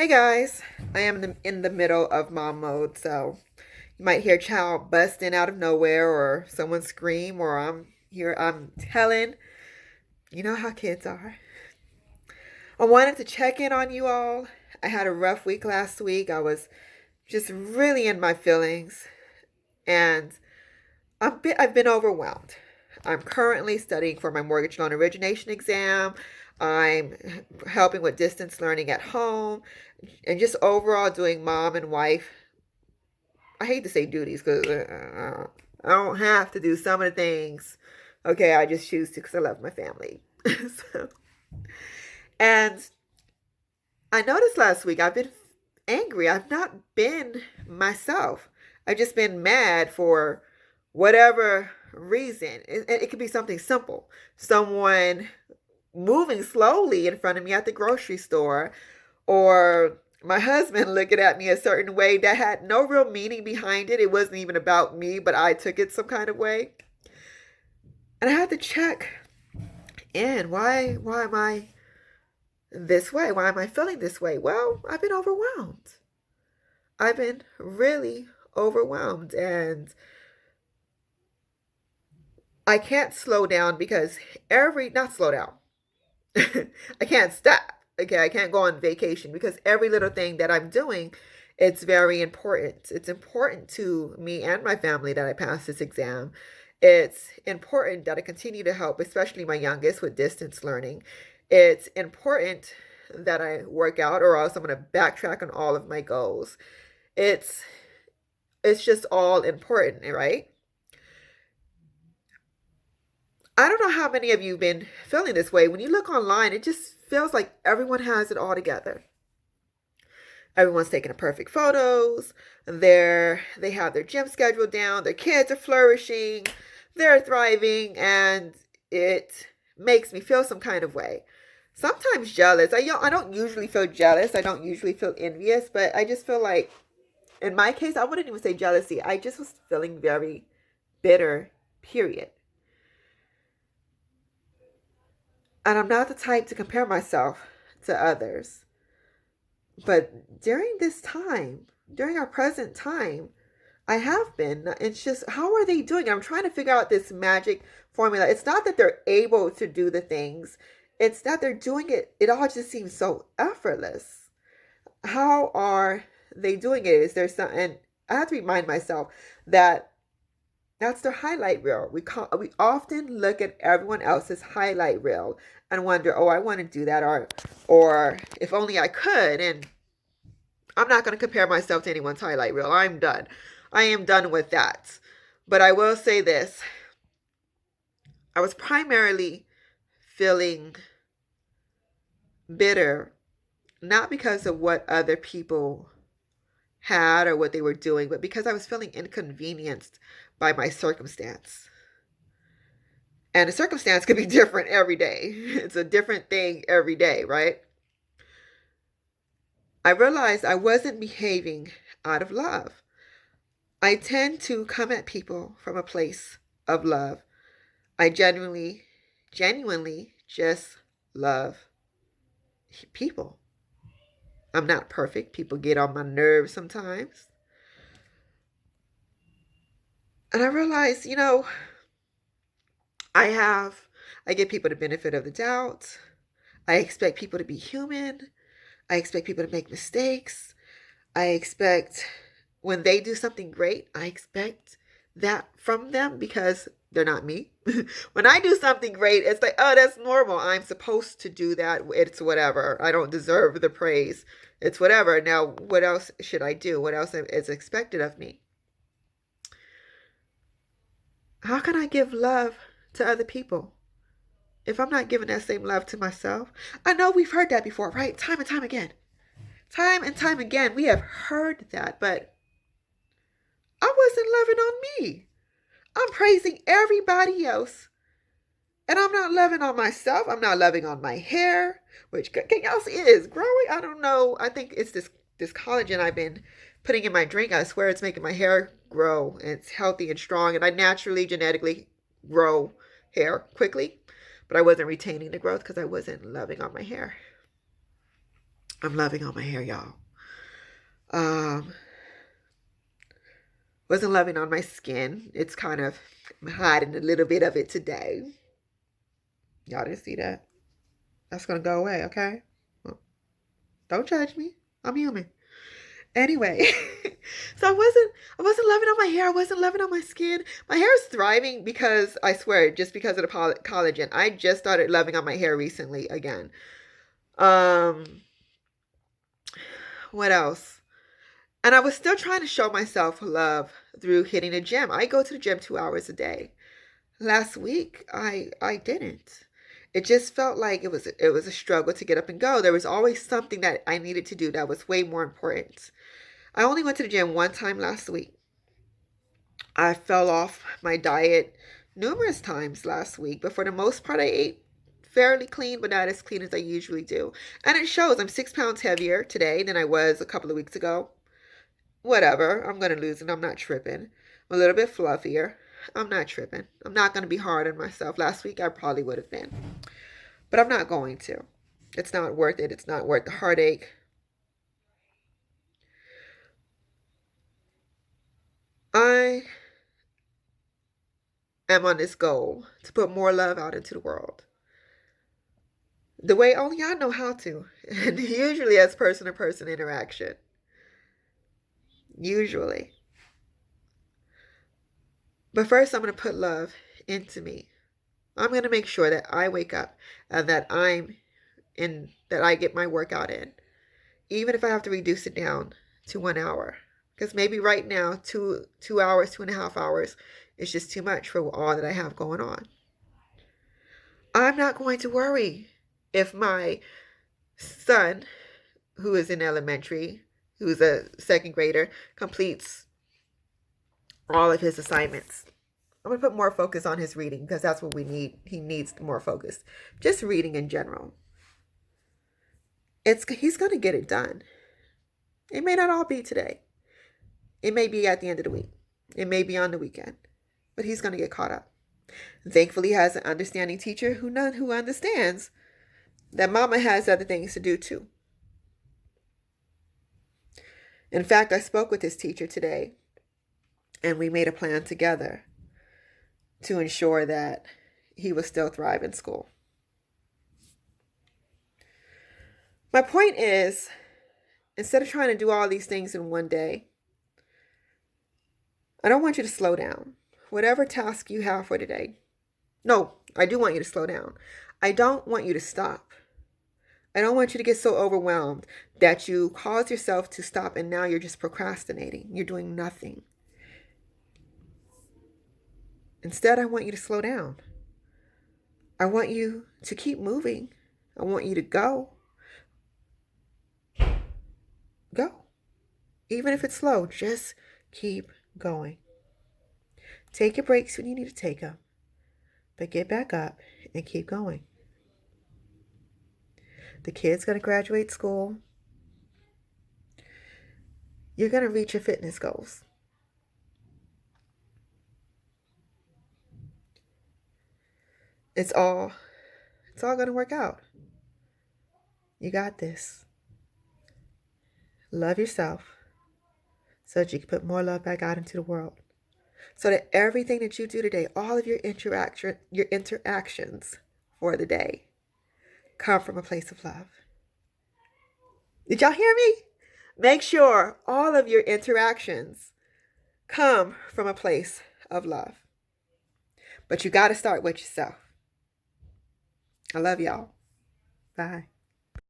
Hey guys, I am in the middle of mom mode, so you might hear a child busting out of nowhere or someone scream, or I'm telling. You know how kids are. I wanted to check in on you all. I had a rough week last week. I was just really in my feelings, and I've been overwhelmed. I'm currently studying for my mortgage loan origination exam. I'm helping with distance learning at home and just overall doing mom and wife. I hate to say duties because I don't have to do some of the things. Okay, I just choose to because I love my family. so, and I noticed last week I've been angry. I've not been myself. I've just been mad for whatever reason. It could be something simple. Someone moving slowly in front of me at the grocery store, or my husband looking at me a certain way that had no real meaning behind it. It wasn't even about me, but I took it some kind of way. And I had to check in. Why am I this way? Why am I feeling this way? Well, I've been overwhelmed. I've been really overwhelmed, and I can't slow down because not slow down. I can't stop. Okay, I can't go on vacation because every little thing that I'm doing, it's very important. It's important to me and my family that I pass this exam. It's important that I continue to help, especially my youngest with distance learning. It's important that I work out, or else I'm going to backtrack on all of my goals. It's it's just all important, right? I don't know how many of you have been feeling this way. When you look online, it just feels like everyone has it all together. Everyone's taking the perfect photos. They have their gym schedule down. Their kids are flourishing. They're thriving, and it makes me feel some kind of way. Sometimes jealous. I don't usually feel jealous. I don't usually feel envious, but I just feel like, in my case, I wouldn't even say jealousy. I just was feeling very bitter, period. And I'm not the type to compare myself to others. But during our present time, I have been. It's just, how are they doing it? I'm trying to figure out this magic formula. It's not that they're able to do the things, it's that they're doing it. It all just seems so effortless. How are they doing it? Is there some, and I have to remind myself that that's their highlight reel. We often look at everyone else's highlight reel and wonder, oh, I want to do that, or if only I could. And I'm not going to compare myself to anyone's highlight reel. I'm done. I am done with that. But I will say this: I was primarily feeling bitter, not because of what other people had or what they were doing, but because I was feeling inconvenienced by my circumstance. And the circumstance could be different every day. It's a different thing every day, right? I realized I wasn't behaving out of love. I tend to come at people from a place of love. I genuinely just love people. I'm not perfect. People get on my nerves sometimes. And I realized, I have, I give people the benefit of the doubt. I expect people to be human. I expect people to make mistakes. I expect when they do something great, I expect that from them because they're not me. When I do something great, it's like, oh, that's normal. I'm supposed to do that. It's whatever. I don't deserve the praise. It's whatever. Now, what else should I do? What else is expected of me? How can I give love to other people if I'm not giving that same love to myself? I know we've heard that before, right? Time and time again. Time and time again, we have heard that, but I wasn't loving on me. I'm praising everybody else, and I'm not loving on myself. I'm not loving on my hair, which, can y'all see, it is growing. I don't know. I think it's this collagen I've been putting in my drink. I swear it's making my hair grow, and it's healthy and strong, and I naturally, genetically grow hair quickly, but I wasn't retaining the growth because I wasn't loving on my hair. I'm loving on my hair, y'all. Um, wasn't loving on my skin. It's kind of, I'm hiding a little bit of it today. Y'all didn't see that? That's gonna go away, okay? Well, don't judge me. I'm human. Anyway, so I wasn't loving on my hair. I wasn't loving on my skin. My hair is thriving because I swear, just because of the collagen. I just started loving on my hair recently again. Um, what else? And I was still trying to show myself love through hitting the gym. I go to the gym 2 hours a day. Last week, I didn't. It just felt like it was a struggle to get up and go. There was always something that I needed to do that was way more important. I only went to the gym one time last week. I fell off my diet numerous times last week, but for the most part, I ate fairly clean, but not as clean as I usually do. And it shows. I'm 6 pounds heavier today than I was a couple of weeks ago. Whatever. I'm going to lose it. I'm not tripping. I'm a little bit fluffier. I'm not tripping. I'm not going to be hard on myself. Last week, I probably would have been. But I'm not going to. It's not worth it. It's not worth the heartache. I am on this goal to put more love out into the world. The way only I know how to. And usually as person-to-person interaction. Usually. But first, I'm going to put love into me. I'm going to make sure that I wake up and that I get my workout in. Even if I have to reduce it down to 1 hour. Because maybe right now, 2 hours, 2.5 hours is just too much for all that I have going on. I'm not going to worry if my son, who is in elementary, who's a second grader, completes all of his assignments. I'm going to put more focus on his reading because that's what we need. He needs more focus. Just reading in general. He's going to get it done. It may not all be today. It may be at the end of the week. It may be on the weekend. But he's going to get caught up. Thankfully, he has an understanding teacher who understands that mama has other things to do too. In fact, I spoke with his teacher today, and we made a plan together to ensure that he will still thrive in school. My point is, instead of trying to do all these things in one day, I don't want you to slow down. Whatever task you have for today. No, I do want you to slow down. I don't want you to stop. I don't want you to get so overwhelmed that you cause yourself to stop and now you're just procrastinating. You're doing nothing. Instead, I want you to slow down. I want you to keep moving. I want you to go. Go. Even if it's slow, just keep going. Take your breaks when you need to take them. But get back up and keep going. The kid's going to graduate school. You're going to reach your fitness goals. It's all going to work out. You got this. Love yourself so that you can put more love back out into the world. So that everything that you do today, all of your interactions for the day, come from a place of love. Did y'all hear me? Make sure all of your interactions come from a place of love. But you got to start with yourself. I love y'all. Bye.